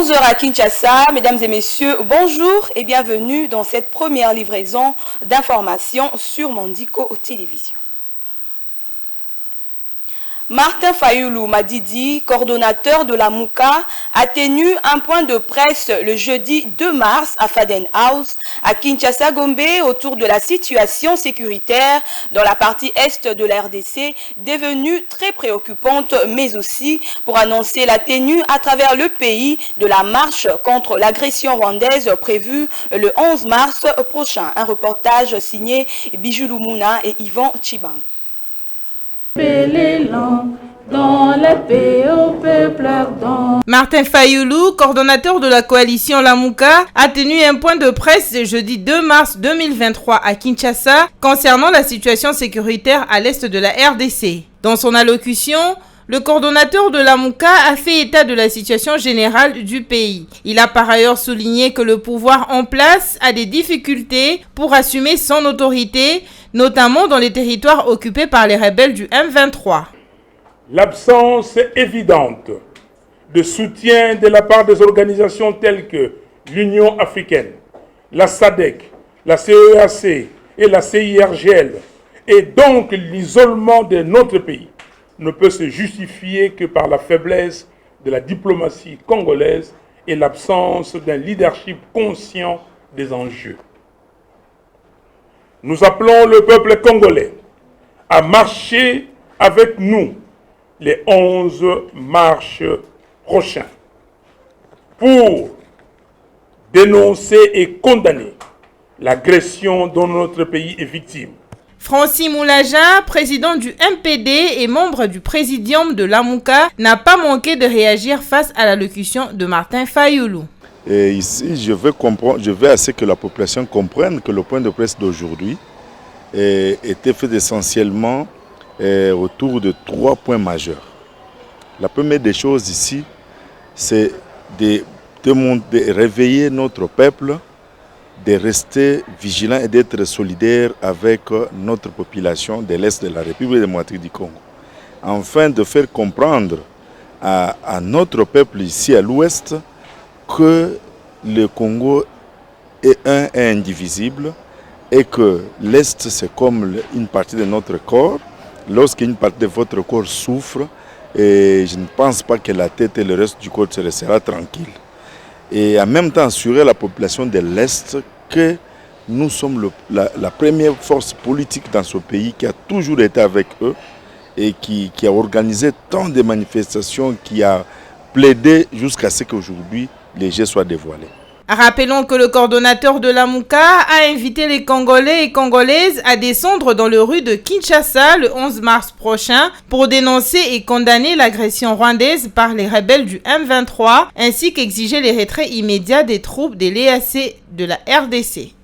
11 h à Kinshasa, mesdames et messieurs, bonjour et bienvenue dans cette première livraison d'informations sur Mandiko Télévision. Martin Fayulu Madidi, coordonnateur de la MOUCA, a tenu un point de presse le jeudi 2 mars à Faden House, à Kinshasa-Gombe, autour de la situation sécuritaire dans la partie est de la RDC, devenue très préoccupante, mais aussi pour annoncer la tenue à travers le pays de la marche contre l'agression rwandaise prévue le 11 mars prochain. Un reportage signé Bijou Lumuna et Yvan Chibang. Martin Fayulu, coordonnateur de la coalition Lamouka, a tenu un point de presse le jeudi 2 mars 2023 à Kinshasa concernant la situation sécuritaire à l'est de la RDC. Dans son allocution, le coordonnateur de la MOUCA a fait état de la situation générale du pays. Il a par ailleurs souligné que le pouvoir en place a des difficultés pour assumer son autorité, notamment dans les territoires occupés par les rebelles du M23. L'absence évidente de soutien de la part des organisations telles que l'Union africaine, la SADC, la CEAC et la CIRGL, et donc l'isolement de notre pays, ne peut se justifier que par la faiblesse de la diplomatie congolaise et l'absence d'un leadership conscient des enjeux. Nous appelons le peuple congolais à marcher avec nous les 11 mars prochains pour dénoncer et condamner l'agression dont notre pays est victime. Francis Moulaja, président du MPD et membre du présidium de l'Amouka, n'a pas manqué de réagir face à l'allocution de Martin Fayulu. Et ici, je veux assez que la population comprenne que le point de presse d'aujourd'hui était fait essentiellement autour de 3 points majeurs. La première des choses ici, c'est de réveiller notre peuple, de rester vigilant et d'être solidaire avec notre population de l'Est de la République démocratique du Congo. Afin de faire comprendre à notre peuple ici à l'Ouest que le Congo est un et indivisible et que l'Est c'est comme une partie de notre corps. Lorsqu'une partie de votre corps souffre, et je ne pense pas que la tête et le reste du corps se restera tranquille. Et en même temps assurer la population de l'Est que nous sommes la première force politique dans ce pays qui a toujours été avec eux et qui a organisé tant de manifestations, qui a plaidé jusqu'à ce qu'aujourd'hui les jets soient dévoilés. Rappelons que le coordonnateur de la MOUCA a invité les Congolais et Congolaises à descendre dans les rues de Kinshasa le 11 mars prochain pour dénoncer et condamner l'agression rwandaise par les rebelles du M23 ainsi qu'exiger les retraits immédiats des troupes de l'EAC de la RDC.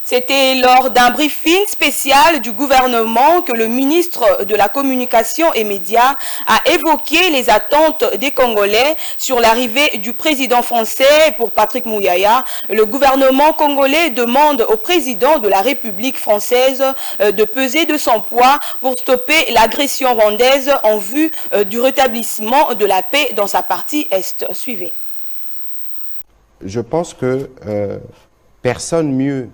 C'était lors d'un briefing spécial du gouvernement que le ministre de la Communication et Médias a évoqué les attentes des Congolais sur l'arrivée du président français pour Patrick Mouyaya. Le gouvernement congolais demande au président de la République française de peser de son poids pour stopper l'agression rwandaise en vue du rétablissement de la paix dans sa partie est. Suivez. Je pense que personne mieux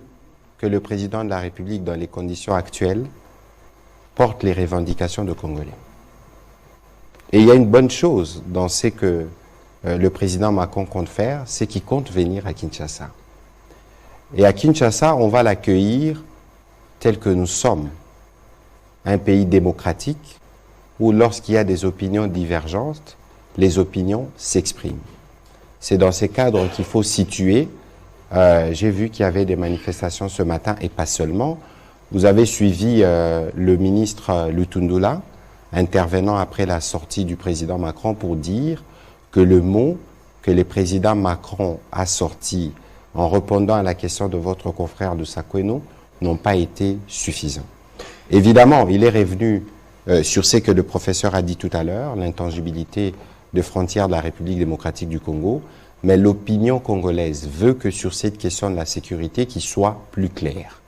que le président de la République, dans les conditions actuelles, porte les revendications de Congolais. Et il y a une bonne chose dans ce que le président Macron compte faire, c'est qu'il compte venir à Kinshasa. Et à Kinshasa, on va l'accueillir tel que nous sommes, un pays démocratique où lorsqu'il y a des opinions divergentes, les opinions s'expriment. C'est dans ces cadres qu'il faut situer. J'ai vu qu'il y avait des manifestations ce matin et pas seulement. Vous avez suivi le ministre Lutundula intervenant après la sortie du président Macron pour dire que le mot que le président Macron a sorti en répondant à la question de votre confrère de Sakweno n'ont pas été suffisants. Évidemment, il est revenu sur ce que le professeur a dit tout à l'heure, l'intangibilité de frontières de la République démocratique du Congo, mais l'opinion congolaise veut que sur cette question de la sécurité, qu'il soit plus clair.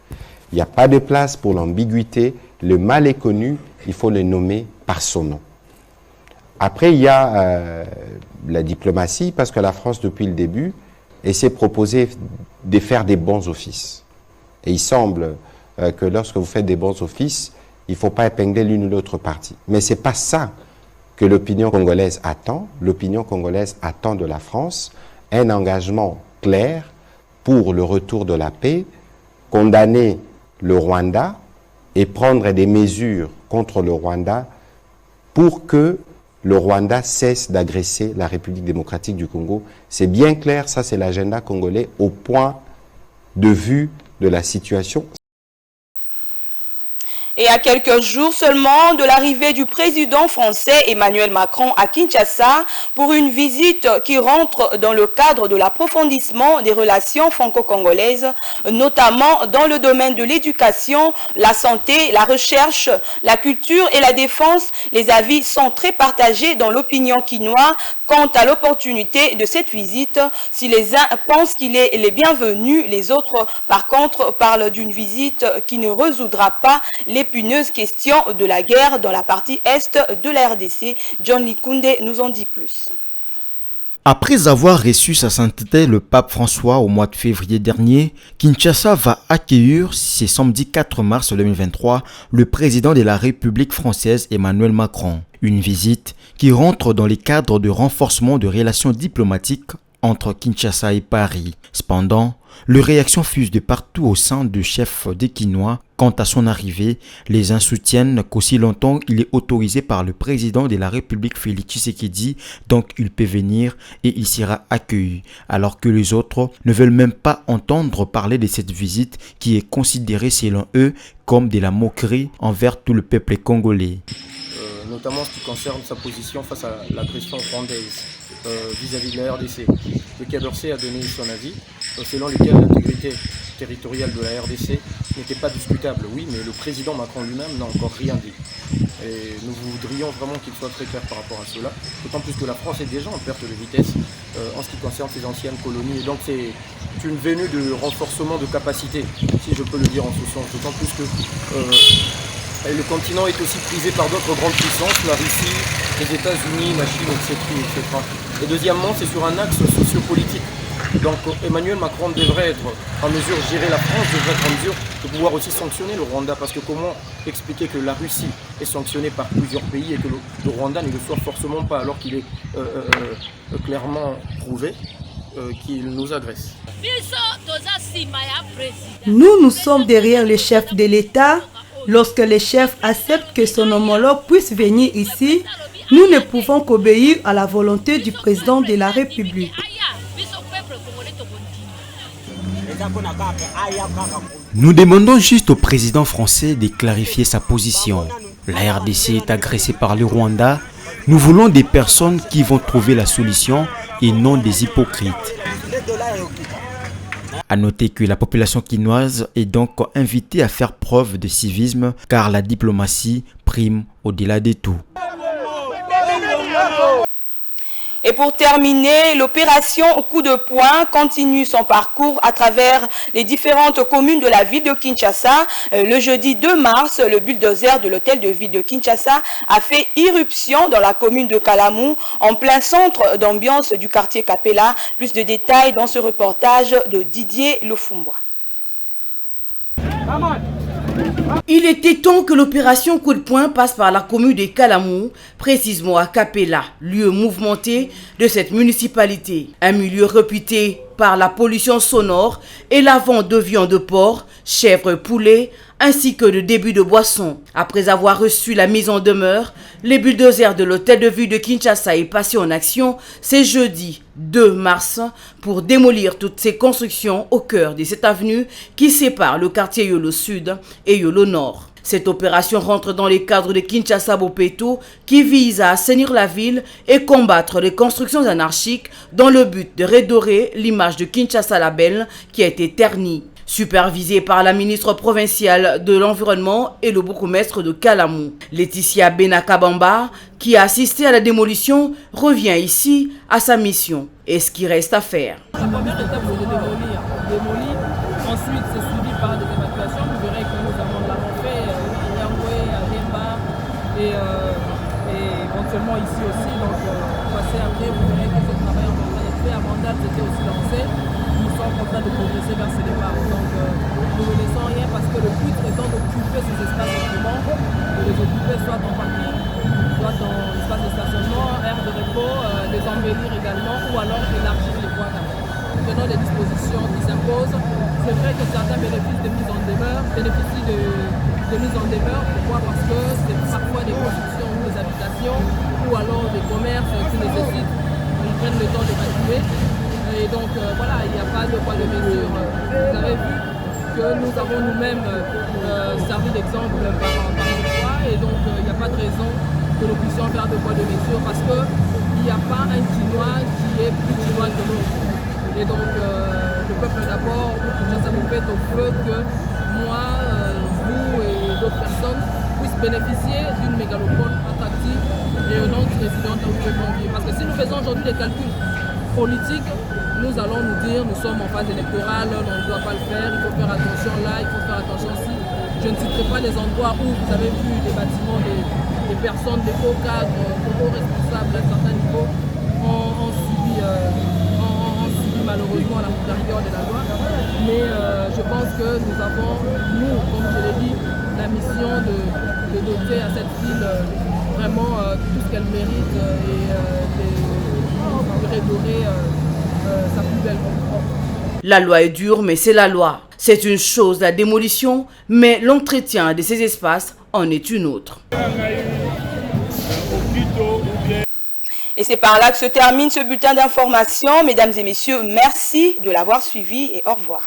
Il n'y a pas de place pour l'ambiguïté, le mal est connu, il faut le nommer par son nom. Après, il y a la diplomatie, parce que la France, depuis le début, s'est proposé de faire des bons offices. Et il semble que lorsque vous faites des bons offices, il ne faut pas épingler l'une ou l'autre partie. Mais ce n'est pas ça que l'opinion congolaise attend. L'opinion congolaise attend de la France un engagement clair pour le retour de la paix, condamner le Rwanda et prendre des mesures contre le Rwanda pour que le Rwanda cesse d'agresser la République démocratique du Congo. C'est bien clair, ça c'est l'agenda congolais au point de vue de la situation. Et à quelques jours seulement de l'arrivée du président français Emmanuel Macron à Kinshasa pour une visite qui rentre dans le cadre de l'approfondissement des relations franco-congolaises, notamment dans le domaine de l'éducation, la santé, la recherche, la culture et la défense, les avis sont très partagés dans l'opinion quinoise quant à l'opportunité de cette visite. Si les uns pensent qu'il est les bienvenus, les autres, par contre, parlent d'une visite qui ne résoudra pas l'épineuse question de la guerre dans la partie est de la RDC. John Likunde nous en dit plus. Après avoir reçu sa sainteté le pape François au mois de février dernier, Kinshasa va accueillir ce samedi 4 mars 2023 le président de la République française Emmanuel Macron. Une visite qui rentre dans les cadres de renforcement de relations diplomatiques entre Kinshasa et Paris. Cependant, les réactions fusent de partout au sein du chef des Quinois. Quant à son arrivée, les uns soutiennent qu'aussi longtemps il est autorisé par le président de la République Félix Tshisekedi, donc il peut venir et il sera accueilli, alors que les autres ne veulent même pas entendre parler de cette visite qui est considérée selon eux comme de la moquerie envers tout le peuple congolais. Notamment en ce qui concerne sa position face à l'agression rwandaise vis-à-vis de la RDC. Le Quai d'Orsay a donné son avis, selon lequel l'intégrité territoriale de la RDC n'était pas discutable. Oui, mais le président Macron lui-même n'a encore rien dit. Et nous voudrions vraiment qu'il soit très clair par rapport à cela, d'autant plus que la France est déjà en perte de vitesse en ce qui concerne ses anciennes colonies. Et donc c'est une venue de renforcement de capacité, si je peux le dire en ce sens, d'autant plus que le continent est aussi prisé par d'autres grandes puissances, la Russie, les États-Unis, la Chine, etc., etc. Et deuxièmement, c'est sur un axe sociopolitique. Donc Emmanuel Macron devrait être en mesure, je dirais la France devrait être en mesure de pouvoir aussi sanctionner le Rwanda, parce que comment expliquer que la Russie est sanctionnée par plusieurs pays et que le Rwanda ne le soit forcément pas, alors qu'il est clairement prouvé qu'il nous agresse. Nous sommes derrière les chefs de l'État. Lorsque les chefs acceptent que son homologue puisse venir ici, nous ne pouvons qu'obéir à la volonté du président de la République. Nous demandons juste au président français de clarifier sa position. La RDC est agressée par le Rwanda. Nous voulons des personnes qui vont trouver la solution et non des hypocrites. À noter que la population quinoise est donc invitée à faire preuve de civisme car la diplomatie prime au-delà de tout. Et pour terminer, l'opération Coup de poing continue son parcours à travers les différentes communes de la ville de Kinshasa. Le jeudi 2 mars, le bulldozer de l'hôtel de ville de Kinshasa a fait irruption dans la commune de Kalamu, en plein centre d'ambiance du quartier Kapela. Plus de détails dans ce reportage de Didier Lofumboa. Il était temps que l'opération Coup de poing passe par la commune de Kalamu, précisément à Kapela, lieu mouvementé de cette municipalité. Un milieu réputé par la pollution sonore et la vente de viande de porc, chèvres, poulets, ainsi que de débit de boissons. Après avoir reçu la mise en demeure, les bulldozers de l'hôtel de ville de Kinshasa est passé en action ce jeudi 2 mars pour démolir toutes ces constructions au cœur de cette avenue qui sépare le quartier Yolo Sud et Yolo Nord. Cette opération rentre dans les cadres de Kinshasa Bopeto qui vise à assainir la ville et combattre les constructions anarchiques dans le but de redorer l'image de Kinshasa la Belle qui a été ternie. Supervisée par la ministre provinciale de l'Environnement et le bourgmestre de Kalamu. Laetitia Benakabamba, qui a assisté à la démolition, revient ici à sa mission et ce qui reste à faire. La première étape, c'est de démolir. Ensuite, c'est suivi par des évacuations. Vous verrez que nous l'avons fait à Yangwe, à Demba et seulement ici aussi, donc passer après, vous verrez que ce travail est en train d'être fait. Avant date, c'était aussi lancé. Nous sommes en train de progresser vers ce départ. Donc nous ne laissons rien parce que le but étant d'occuper ces espaces autrement, de les occuper soit en parking, soit dans l'espace de stationnement, aire de repos, les embellir également ou alors élargir les voies d'arrêt. Nous tenons des dispositions qui s'imposent. C'est vrai que certains bénéficient de mise en demeure, bénéficient de mise en demeure. Pourquoi? Parce que c'est parfois des constructions ou des habitations ou alors des commerces qui nécessitent, ils prennent le temps d'évacuer. Et donc voilà, il n'y a pas de poids de mesure. Vous avez vu que nous avons nous-mêmes servi d'exemple par notre fois et donc il n'y a pas de raison que nous puissions faire de poids de mesure parce qu'il n'y a pas un Chinois qui est plus Chinois que l'autre. Et donc le peuple d'abord, ça vous fait au feu que moi, vous et d'autres personnes puissent bénéficier d'une mégalopole attractive et non résidente où nous devons vivre. Parce que si nous faisons aujourd'hui des calculs politiques, nous allons nous dire nous sommes en phase électorale, on ne doit pas le faire, il faut faire attention là, il faut faire attention ici. Je ne citerai pas les endroits où vous avez vu des bâtiments, des personnes, des hauts cadres, des hauts responsables à certains niveaux ont subi malheureusement la rigueur de la loi. Mais je pense que nous avons, nous, comme je l'ai dit, la mission de doter à cette ville vraiment tout ce qu'elle mérite et de redorer sa plus belle ombre. La loi est dure, mais c'est la loi. C'est une chose, la démolition, mais l'entretien de ces espaces en est une autre. Et c'est par là que se termine ce bulletin d'information. Mesdames et messieurs, merci de l'avoir suivi et au revoir.